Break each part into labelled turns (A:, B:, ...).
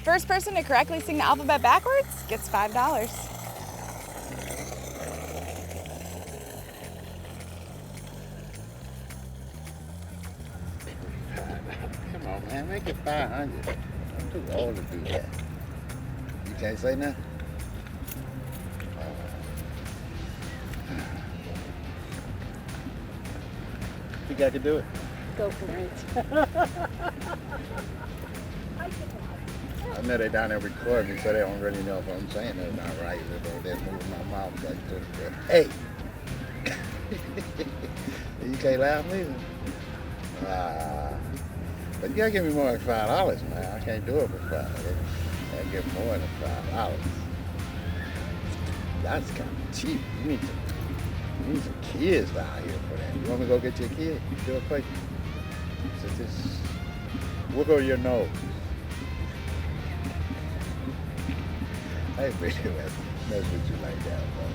A: First person to correctly sing the alphabet backwards gets $5.
B: Come on, man, make it 500. I'm too old to do that. You can't say nothing? Think I could do it?
C: Go for it.
B: I know they down there recording me, so they don't really know if I'm saying it or not right. They're moving my mouth like this. Hey! You can't laugh neither. But you gotta give me more than $5, man. I can't do it for $5. I gotta give more than $5. That's kind of cheap. You need some kids down here for that. You want me to go get your kid? Do it quick. So just wiggle your nose. I ain't really mess with you like that, bro.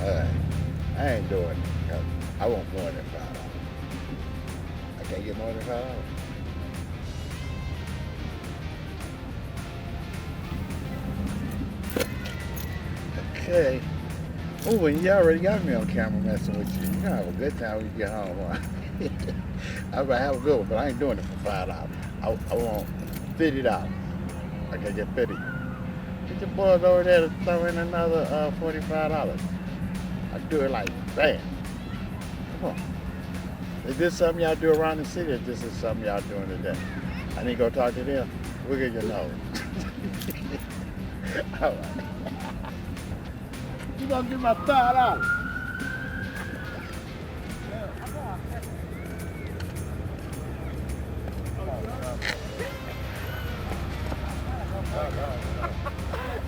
B: All right. I ain't doing it. I want more than $5. I can't get more than $5. Okay. Oh, and you already got me on camera messing with you. You're gonna have a good time when you get home, huh? I'm gonna have a good one, but I ain't doing it for $5. I want $50. I can get 50. Get your boys over there to throw in another $45. I do it like bam. Come on. Is this something y'all do around the city, or this is something y'all doing today? I need to go talk to them. Wiggle your nose. All right. You gonna give my $5?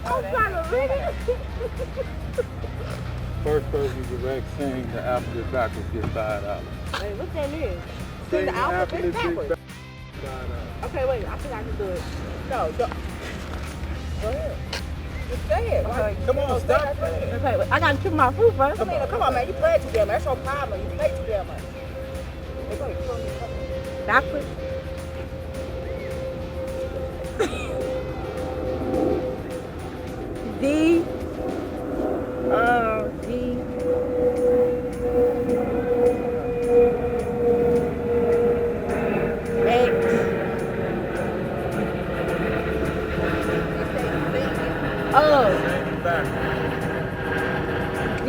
C: I'm trying to read it.
D: First person to correct sing the alphabet backwards gets $5.
C: Wait, what that is? Sing the alphabet backwards. Okay, wait, I think I can do it. No, go ahead. Just say it. Okay.
D: Come on, stop playing.
C: Okay, wait, I gotta keep my food first.
E: Come on, man. You play too damn much. That's your problem. You play too damn much.
C: Backwards. D. D. X. O. V.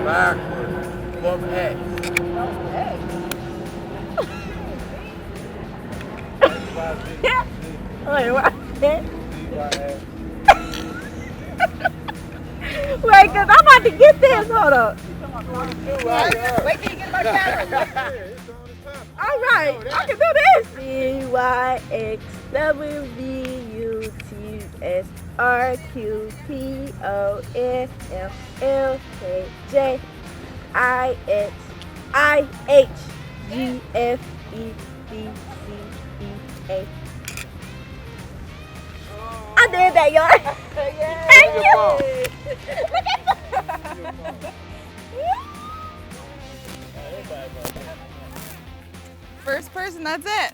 D: Backwards. From X.
C: Wait, what? Wait, cause I'm about to get this. Hold up.
E: Wait till you get my camera.
C: All right, I can do this. CYXWVUTSRQPOSMLKJIXIFECCEA. I did that, y'all. Thank you. Look at that.
A: First person, that's it.